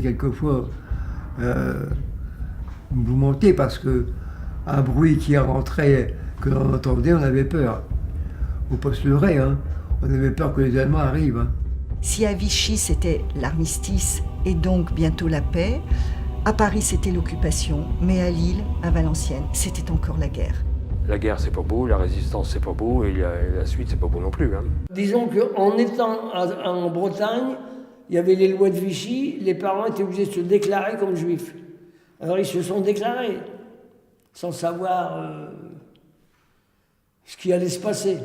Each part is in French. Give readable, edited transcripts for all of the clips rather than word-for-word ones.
quelquefois vous mentez parce que un bruit qui rentrait, que l'on entendait, on avait peur. Faut pas se leurrer, hein. On avait peur que les Allemands arrivent. Hein. Si à Vichy c'était l'armistice et donc bientôt la paix, à Paris c'était l'occupation, mais à Lille, à Valenciennes, c'était encore la guerre. La guerre c'est pas beau, la résistance c'est pas beau et la suite c'est pas beau non plus. Hein. Disons qu'en étant en Bretagne, il y avait les lois de Vichy, les parents étaient obligés de se déclarer comme juifs. Alors ils se sont déclarés, sans savoir ce qui allait se passer.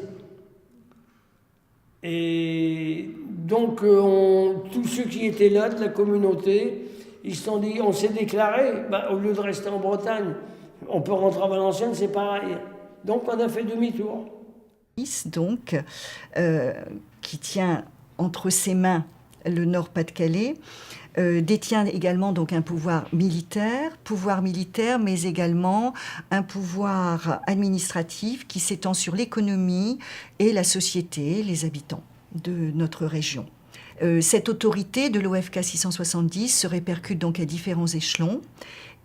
Et donc tous ceux qui étaient là, de la communauté, ils se sont dit, on s'est déclaré, au lieu de rester en Bretagne, on peut rentrer à Valenciennes, c'est pareil. Donc on a fait demi-tour. Donc, qui tient entre ses mains le Nord-Pas-de-Calais, détient également donc un pouvoir militaire, mais également un pouvoir administratif qui s'étend sur l'économie et la société, les habitants de notre région. Cette autorité de l'OFK 670 se répercute donc à différents échelons.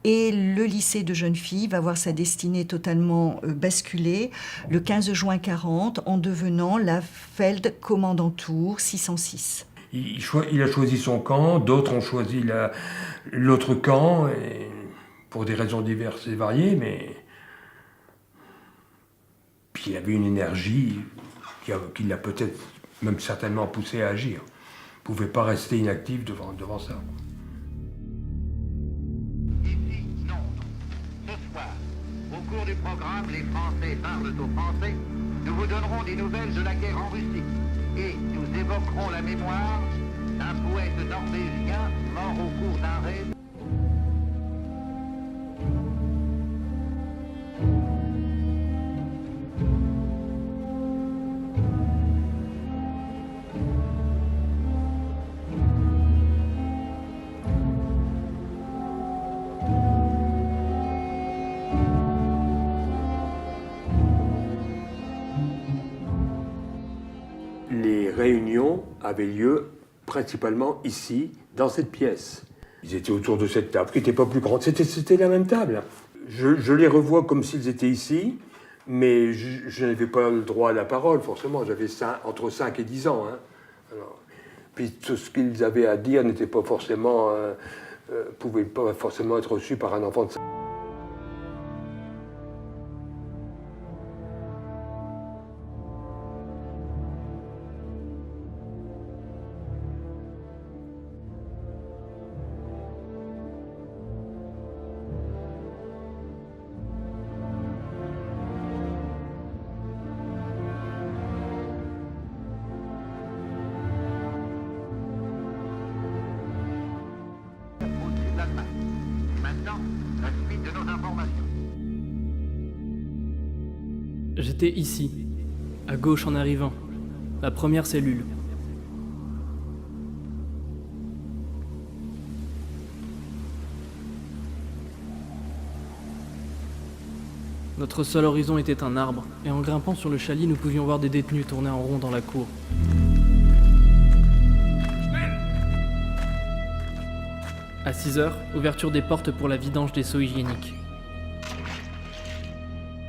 Et le lycée de jeunes filles va voir sa destinée totalement basculer le 15 juin 1940 en devenant la Feldkommandantur 606. Il a choisi son camp, d'autres ont choisi l'autre camp, et pour des raisons diverses et variées, mais puis il avait une énergie qui l'a peut-être, même certainement poussé à agir. Il ne pouvait pas rester inactif devant ça. Au cours du programme, les Français parlent aux Français. Nous vous donnerons des nouvelles de la guerre en Russie. Et nous évoquerons la mémoire d'un poète norvégien mort au cours d'un raid. Les réunions avaient lieu principalement ici, dans cette pièce. Ils étaient autour de cette table, qui n'était pas plus grande. C'était la même table. Je les revois comme s'ils étaient ici, mais je n'avais pas le droit à la parole, forcément. J'avais entre 5 et 10 ans. Hein. Alors, puis tout ce qu'ils avaient à dire n'était pas forcément, pouvait pas forcément être reçu par un enfant de 5 ans. Maintenant, la suite de nos informations. J'étais ici, à gauche en arrivant, la première cellule. Notre seul horizon était un arbre, et en grimpant sur le chalier, nous pouvions voir des détenus tourner en rond dans la cour. À 6h, ouverture des portes pour la vidange des seaux hygiéniques.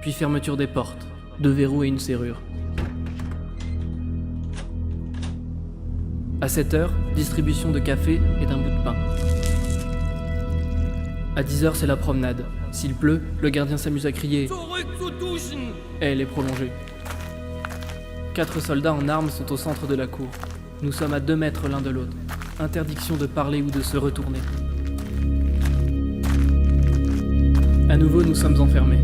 Puis fermeture des portes, 2 verrous et une serrure. À 7h, distribution de café et d'un bout de pain. À 10h, c'est la promenade. S'il pleut, le gardien s'amuse à crier et elle est prolongée. 4 soldats en armes sont au centre de la cour. Nous sommes à 2 mètres l'un de l'autre. Interdiction de parler ou de se retourner. À nouveau, nous sommes enfermés.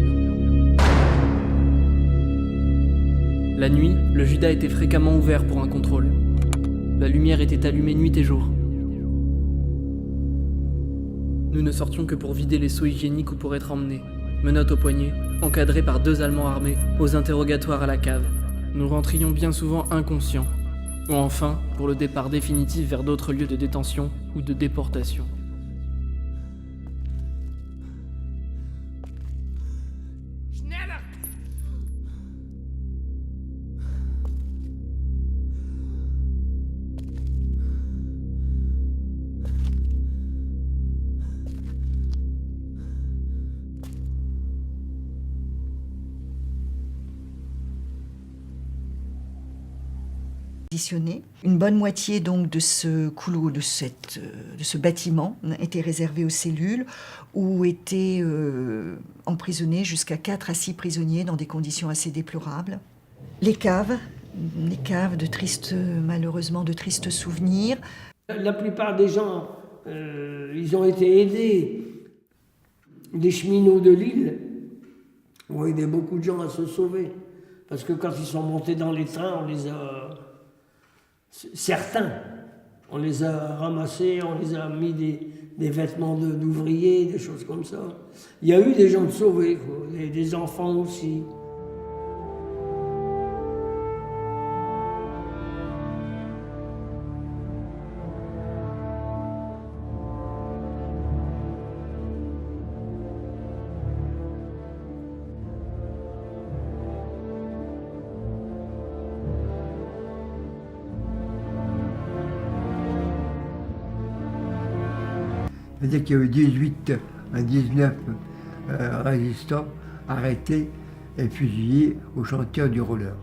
La nuit, le Judas était fréquemment ouvert pour un contrôle. La lumière était allumée nuit et jour. Nous ne sortions que pour vider les seaux hygiéniques ou pour être emmenés, menottes au poignet, encadrés par 2 Allemands armés, aux interrogatoires à la cave. Nous rentrions bien souvent inconscients, ou enfin pour le départ définitif vers d'autres lieux de détention ou de déportation. Une bonne moitié donc de ce couloir, de ce bâtiment était réservé aux cellules où étaient emprisonnés jusqu'à 4 à 6 prisonniers dans des conditions assez déplorables. Les caves de tristes, malheureusement de tristes souvenirs. La plupart des gens, ils ont été aidés. Les cheminots de Lille ont aidé beaucoup de gens à se sauver. Parce que quand ils sont montés dans les trains, on les a... Certains, on les a ramassés, on les a mis des vêtements d'ouvriers, des choses comme ça. Il y a eu des gens de sauvés, quoi, et des enfants aussi. C'est-à-dire qu'il y a eu 18 à 19 résistants arrêtés et fusillés au chantier du roller.